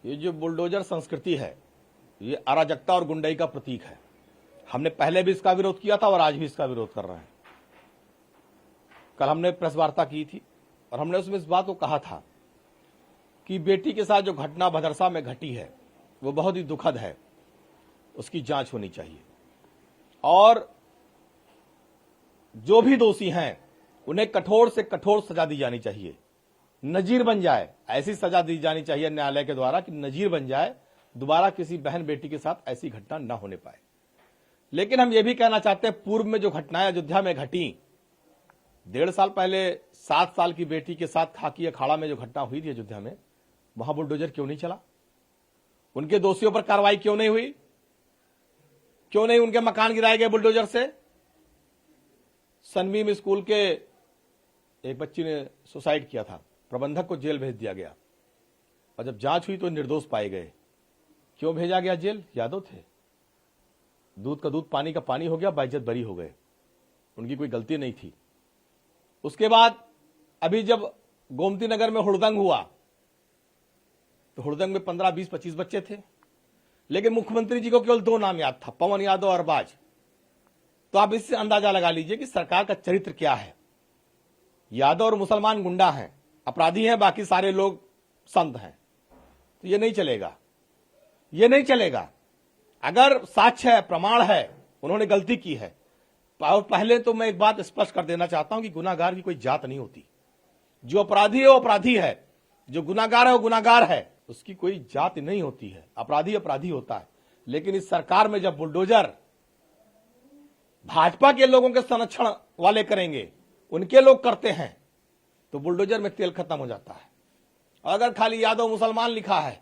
ये जो बुलडोजर संस्कृति है ये अराजकता और गुंडाई का प्रतीक है। हमने पहले भी इसका विरोध किया था और आज भी इसका विरोध कर रहे हैं। कल हमने प्रेस वार्ता की थी और हमने उसमें इस बात को कहा था कि बेटी के साथ जो घटना भदरसा में घटी है वो बहुत ही दुखद है, उसकी जांच होनी चाहिए और जो भी दोषी हैं उन्हें कठोर से कठोर सजा दी जानी चाहिए, नजीर बन जाए। ऐसी सजा दी जानी चाहिए न्यायालय के द्वारा कि नजीर बन जाए, दोबारा किसी बहन बेटी के साथ ऐसी घटना न होने पाए। लेकिन हम ये भी कहना चाहते हैं, पूर्व में जो घटनाएं अयोध्या में घटी, 1.5 साल पहले 7 साल की बेटी के साथ खाकी अखाड़ा में जो घटना हुई थी अयोध्या में, वहां बुलडोजर क्यों नहीं चला? उनके दोषियों पर कार्रवाई क्यों नहीं हुई? क्यों नहीं उनके मकान गिराए गए बुलडोजर से? सनवीम स्कूल के एक बच्ची ने सुसाइड किया था, प्रबंधक को जेल भेज दिया गया और जब जांच हुई तो निर्दोष पाए गए। क्यों भेजा गया जेल? यादव थे। दूध का दूध पानी का पानी हो गया, बाइज्जत बरी हो गए, उनकी कोई गलती नहीं थी। उसके बाद अभी जब गोमती नगर में हुड़दंग हुआ तो हुड़दंग में 15, 20, 25 बच्चे थे, लेकिन मुख्यमंत्री जी को केवल 2 नाम याद था, पवन यादव और अरबाज। तो आप इससे अंदाजा लगा लीजिए कि सरकार का चरित्र क्या है। यादव और मुसलमान गुंडा हैं, अपराधी हैं, बाकी सारे लोग संत हैं। तो ये नहीं चलेगा, ये नहीं चलेगा। अगर साक्ष्य है, प्रमाण है, उन्होंने गलती की है। और पहले तो मैं एक बात स्पष्ट कर देना चाहता हूं कि गुनाहगार की कोई जात नहीं होती। जो अपराधी है वो अपराधी है, जो गुनाहगार है वो गुनाहगार है, उसकी कोई जात नहीं होती है। अपराधी अपराधी होता है। लेकिन इस सरकार में जब बुलडोजर भाजपा के लोगों के संरक्षण वाले करेंगे, उनके लोग करते हैं, तो बुलडोजर में तेल खत्म हो जाता है। और अगर खाली यादव मुसलमान लिखा है,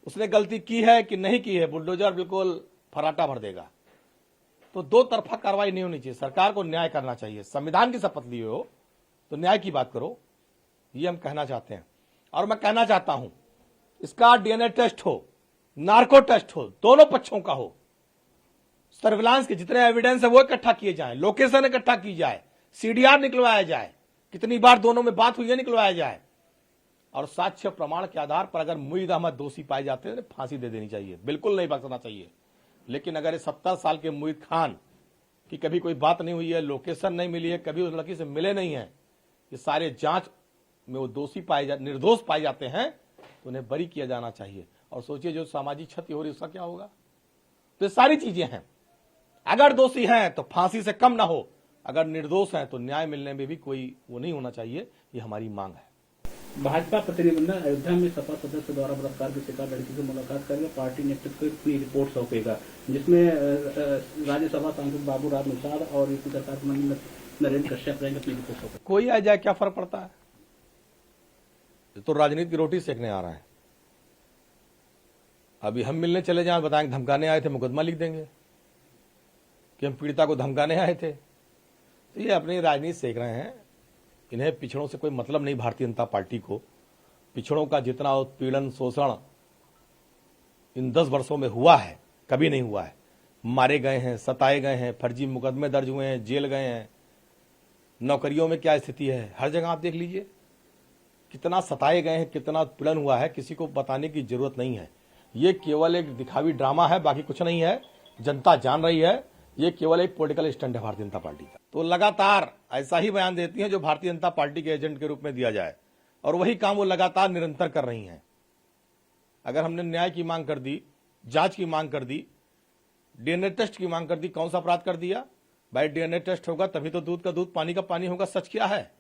उसने गलती की है कि नहीं की है, बुलडोजर बिल्कुल फराटा भर देगा। तो 2 तरफा कार्रवाई नहीं होनी चाहिए। सरकार को न्याय करना चाहिए। संविधान की शपथ लिए हो तो न्याय की बात करो, ये हम कहना चाहते हैं। और मैं कहना चाहता हूं, इसका डीएनए टेस्ट हो, नार्को टेस्ट हो, दोनों पक्षों का हो, सर्विलांस के जितने एविडेंस है वो इकट्ठा किए जाए, लोकेशन इकट्ठा की जाए, सीडीआर निकलवाया जाए, कितनी बार दोनों में बात हुई है निकलवाया जाए, और साक्ष्य प्रमाण के आधार पर अगर मुईद अहमद दोषी पाए जाते हैं तो फांसी दे देनी चाहिए, बिल्कुल नहीं बख्शना चाहिए। लेकिन अगर 70 साल के मुईद खान की कभी कोई बात नहीं हुई है, लोकेशन नहीं मिली है, कभी उस लड़की से मिले नहीं है, ये सारे जांच में वो दोषी निर्दोष पाए जाते हैं, तो उन्हें बरी किया जाना चाहिए। और सोचिए जो सामाजिक क्षति हो रही है उसका क्या होगा। तो ये सारी चीजें हैं। अगर दोषी हैं तो फांसी से कम ना हो, अगर निर्दोष हैं तो न्याय मिलने में भी कोई वो नहीं होना चाहिए, ये हमारी मांग है। भाजपा प्रतिनिधिमंडल अयोध्या में सपा सदस्य द्वारा बलात्कार की शिकार लड़की से मुलाकात करके पार्टी नेतृत्व को अपनी रिपोर्ट सौंपेगा, जिसमें राज्यसभा सांसद बाबूराव निषाद और यूपी सरकार के मंत्री नरेंद्र कश्यप रहेंगे अपनी रिपोर्ट सौंपेगा। कोई आ जाए, क्या फर्क पड़ता है? तो राजनीति की रोटी सेकने आ रहा है। अभी हम मिलने चले जाएं, बताएं धमकाने आए थे, मुकदमा लिख देंगे कि हम पीड़िता को धमकाने आए थे। तो ये अपनी राजनीति सेक रहे हैं। इन्हें पिछड़ों से कोई मतलब नहीं। भारतीय जनता पार्टी को पिछड़ों का जितना उत्पीड़न शोषण इन 10 वर्षों में हुआ है, कभी नहीं हुआ है। मारे गए हैं, सताए गए हैं, फर्जी मुकदमे दर्ज हुए हैं, जेल गए हैं। नौकरियों में क्या स्थिति है, हर जगह आप देख लीजिए कितना सताए गए हैं, कितना उत्पीड़न हुआ है। किसी को बताने की जरूरत नहीं है। ये केवल एक दिखावी ड्रामा है, बाकी कुछ नहीं है। जनता जान रही है ये केवल एक पॉलिटिकल स्टंट है भारतीय जनता पार्टी का। तो लगातार ऐसा ही बयान देती हैं जो भारतीय जनता पार्टी के एजेंट के रूप में दिया जाए, और वही काम वो लगातार निरंतर कर रही हैं। अगर हमने न्याय की मांग कर दी, जांच की मांग कर दी, डीएनए टेस्ट की मांग कर दी, कौन सा अपराध कर दिया भाई? डीएनए टेस्ट होगा तभी तो दूध का दूध पानी का पानी होगा। सच क्या है?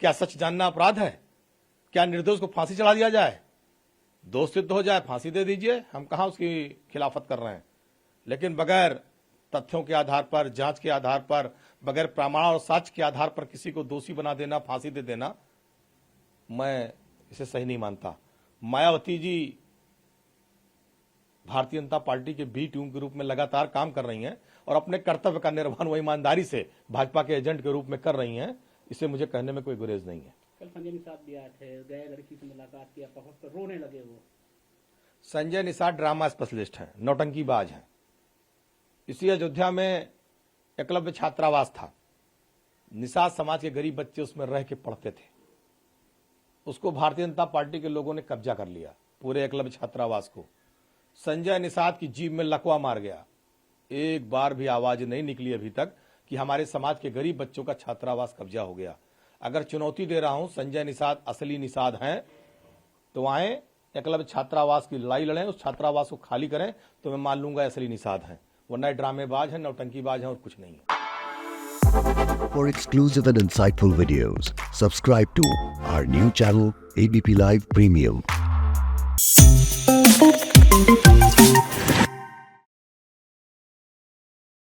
क्या सच जानना अपराध है? क्या निर्दोष को फांसी चढ़ा दिया जाए? दोष सिद्ध हो जाए फांसी दे दीजिए, हम कहां उसकी खिलाफत कर रहे हैं। लेकिन बगैर तथ्यों के आधार पर, जांच के आधार पर, बगैर प्रमाण और साक्ष्य के आधार पर किसी को दोषी बना देना, फांसी दे देना, मैं इसे सही नहीं मानता। मायावती जी भारतीय जनता पार्टी के बी टीम के रूप में लगातार काम कर रही हैं और अपने कर्तव्य का निर्वहन वो ईमानदारी से भाजपा के एजेंट के रूप में कर रही हैं। इसे मुझे कहने में कोई गुरेज नहीं है। कल संजय निषाद भी आए थे, गए लड़की से मुलाकात किया, बहुत रोने लगे वो। संजय निषाद ड्रामा स्पेशलिस्ट हैं, नौटंकीबाज हैं। इसी अयोध्या में एकलव्य छात्रावास था, निषाद समाज के गरीब बच्चे उसमें रह के पढ़ते थे। उसको भारतीय जनता पार्टी के लोगों ने कब्जा कर लिया। पूरे एकलव्य छात्रावास को। संजय निषाद की जीभ में लकवा मार गया। एक बार भी आवाज नहीं निकली अभी तक कि हमारे समाज के गरीब बच्चों का छात्रावास कब्जा हो गया। अगर चुनौती दे रहा हूं, संजय निषाद असली निषाद हैं तो आए एकलव्य छात्रावास की लड़ाई लड़ें, उस छात्रावास को खाली करें, तो मैं मान लूंगा असली निषाद हैं। वरना ड्रामेबाज हैं, नौटंकीबाज हैं और कुछ नहीं है। For exclusive and insightful videos, subscribe to our new channel ABP Live Premium.